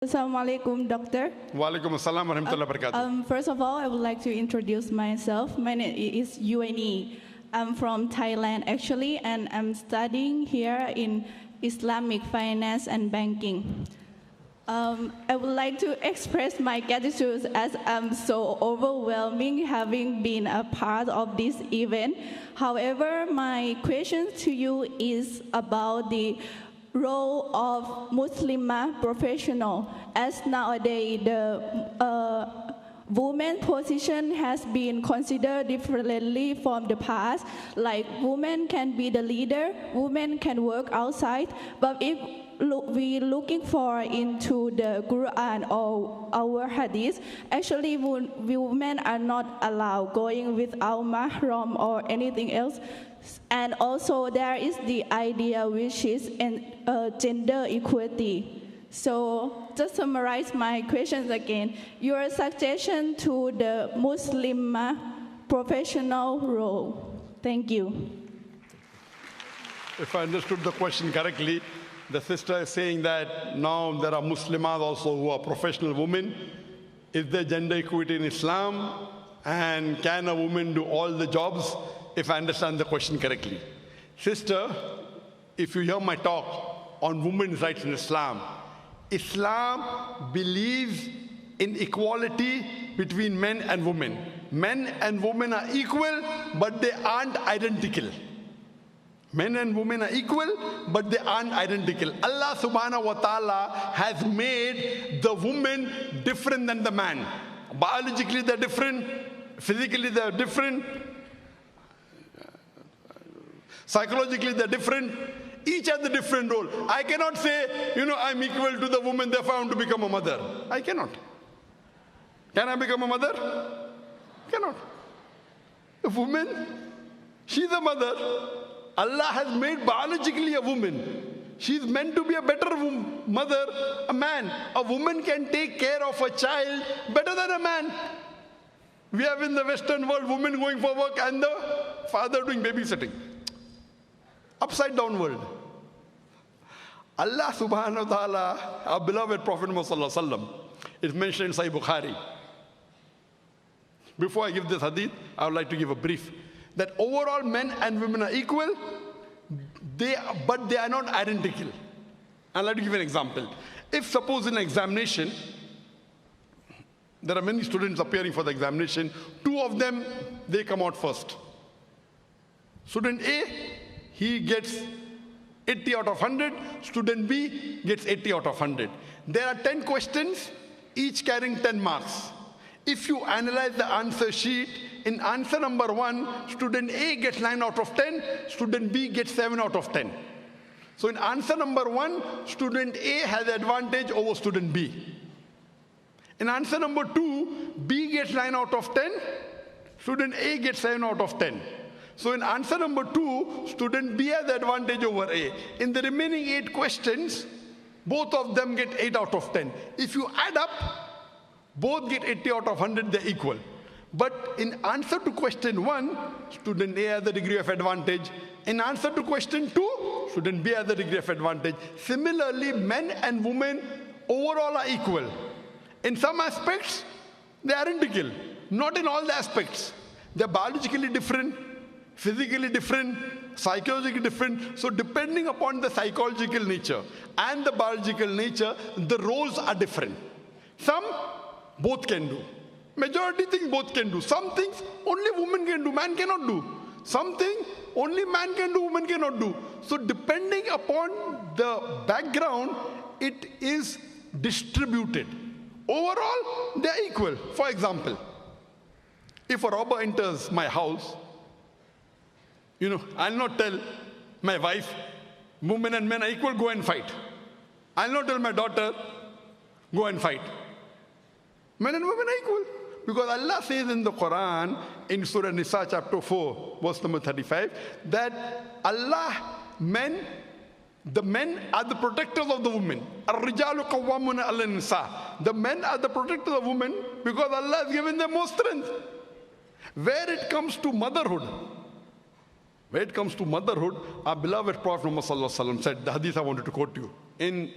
Assalamualaikum, Doctor. Walaikum assalam wa rahmatullahi wa barakatuh. First of all, I would like to introduce myself. My name is UNE. I'm from Thailand, actually, and I'm studying here in Islamic finance and banking. I would like to express my gratitude as I'm so overwhelming having been a part of this event. However, my question to you is about the role of Muslimah professional, as nowadays the woman position has been considered differently from the past. Like women can be the leader, women can work outside, but if we looking for into the Quran or our Hadith, actually women are not allowed going without mahram or anything else. And also there is the idea which is gender equality. So just summarize my questions again. Your suggestion to the Muslim professional role. Thank you. If I understood the question correctly, the sister is saying that now there are Muslimas also who are professional women. Is there gender equity in Islam? And can a woman do all the jobs? If I understand the question correctly. Sister, if you hear my talk on women's rights in Islam, Islam believes in equality between men and women. Men and women are equal, but they aren't identical. Men and women are equal, but they aren't identical. Allah subhanahu wa ta'ala has made the woman different than the man. Biologically they're different, physically they're different, psychologically they're different. Each has a different role. I cannot say, I'm equal to the woman, therefore I want to become a mother. I cannot. Can I become a mother? Cannot. A woman, she's a mother. Allah has made biologically a woman. She's meant to be a better mother, a man. A woman can take care of a child better than a man. We have in the Western world women going for work and the father doing babysitting. Upside down world. Allah subhanahu wa ta'ala, our beloved Prophet Muhammad sallallahu alaihi wasallam, is mentioned in Sahih Bukhari. Before I give this hadith, I would like to give a brief. That overall men and women are equal, but they are not identical. I'd like to give an example. If suppose in an examination, there are many students appearing for the examination, two of them, they come out first. Student A, he gets 80 out of 100. Student B gets 80 out of 100. There are 10 questions, each carrying 10 marks. If you analyze the answer sheet, in answer number 1, student A gets 9 out of 10, student B gets 7 out of 10. So in answer number 1, student A has the advantage over student B. In answer number 2, B gets 9 out of 10, student A gets 7 out of 10. So in answer number 2, student B has the advantage over A. In the remaining 8 questions, both of them get 8 out of 10. If you add up, both get 80 out of 100, they're equal. But in answer to question 1, student A has the degree of advantage. In answer to question 2, student B has the degree of advantage. Similarly, men and women overall are equal. In some aspects, they are identical. Not in all the aspects. They're biologically different, physically different, psychologically different. So depending upon the psychological nature and the biological nature, the roles are different. Some, both can do. Majority things both can do. Some things only women can do, man cannot do. Something only man can do, woman cannot do. So depending upon the background, it is distributed. Overall, they are equal. For example, if a robber enters my house, I'll not tell my wife, women and men are equal, go and fight. I'll not tell my daughter, go and fight. Men and women are equal. Because Allah says in the Quran, in Surah Nisa chapter 4, verse number 35, that the men are the protectors of the women. Ar-rijalu qawwamuna 'ala an-nisa. The men are the protectors of women because Allah has given them more strength. Where it comes to motherhood, our beloved Prophet Muhammad sallallahu alaihi wasallam said, the hadith I wanted to quote you, in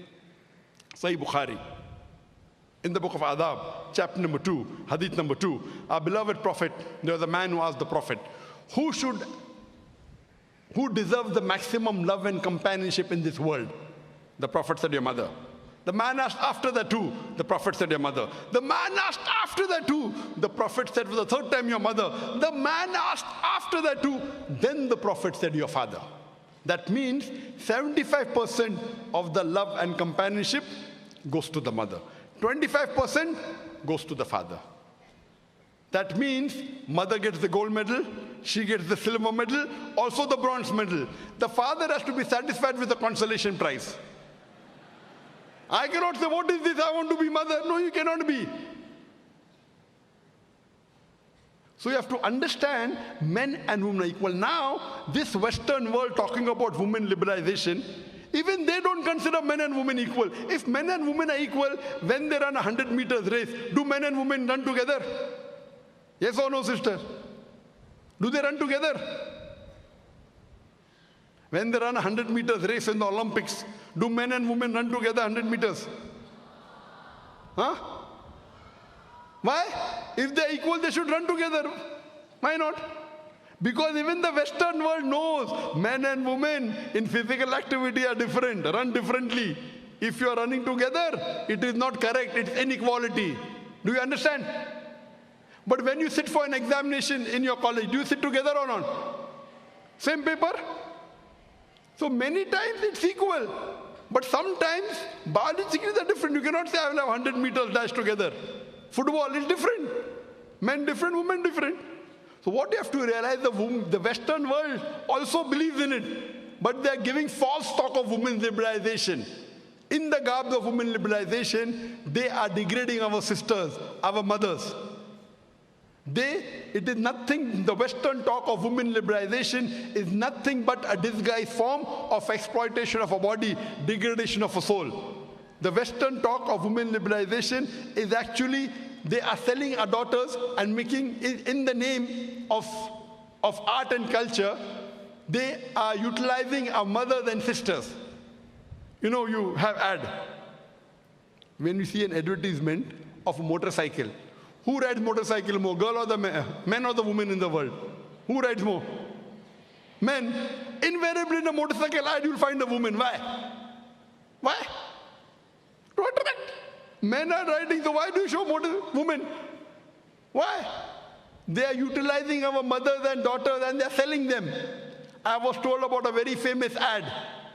Sahih Bukhari, In the book of Adab, chapter number 2, hadith number 2, our beloved prophet, there was a man who asked the prophet, who deserves the maximum love and companionship in this world? The prophet said, your mother. The man asked after that too. The prophet said, your mother. The man asked after that too. The prophet said for the third time, your mother. The man asked after that too. Then the prophet said, your father. That means 75% of the love and companionship goes to the mother. 25% goes to the father. That means mother gets the gold medal, she gets the silver medal, also the bronze medal. The father has to be satisfied with the consolation prize. I cannot say, what is this? I want to be mother. No, you cannot be. So you have to understand men and women are equal. Now, this Western world talking about women liberalization, even they don't consider men and women equal. If men and women are equal, when they run a 100 meters race, do men and women run together? Yes or no, sister? Do they run together? When they run a 100 meters race in the Olympics, do men and women run together 100 meters? Huh? Why? If they're equal, they should run together. Why not? Because even the Western world knows men and women in physical activity are different, run differently. If you are running together, it is not correct, it's inequality. Do you understand? But when you sit for an examination in your college, do you sit together or not? Same paper? So many times it's equal. But sometimes biologically they're different. You cannot say I will have 100 meters dash together. Football is different. Men different, women different. So what you have to realize, the Western world also believes in it. But they're giving false talk of women's liberalization. In the garb of women liberalization, they are degrading our sisters, our mothers. It is nothing, the Western talk of women liberalization is nothing but a disguised form of exploitation of a body, degradation of a soul. The Western talk of women liberalization is actually, they are selling our daughters and making, in the name of art and culture, they are utilizing our mothers and sisters. You know, you have ad. When you see an advertisement of a motorcycle, who rides motorcycle more, girl or the men or the women in the world? Who rides more? Men. Invariably in a motorcycle ad, you'll find a woman. Why? Why? To attract. Men are riding, so why do you show women? Why? They are utilizing our mothers and daughters and they are selling them. I was told about a very famous ad,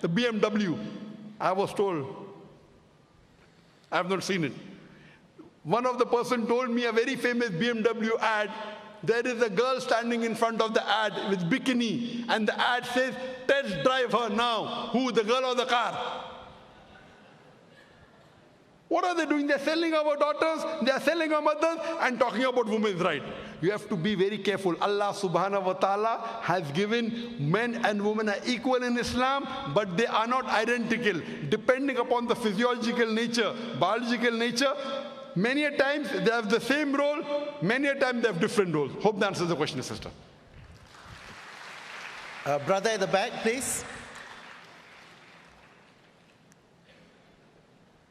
the BMW. I was told. I have not seen it. One of the person told me a very famous BMW ad. There is a girl standing in front of the ad with bikini, and the ad says, test drive her now. Who, the girl or the car? What are they doing? They're selling our daughters, they're selling our mothers, and talking about women's rights. You have to be very careful. Allah subhanahu wa ta'ala has given men and women are equal in Islam, but they are not identical. Depending upon the physiological nature, biological nature, many a times they have the same role, many a times they have different roles. Hope that answers the question, sister. Brother at the back, please.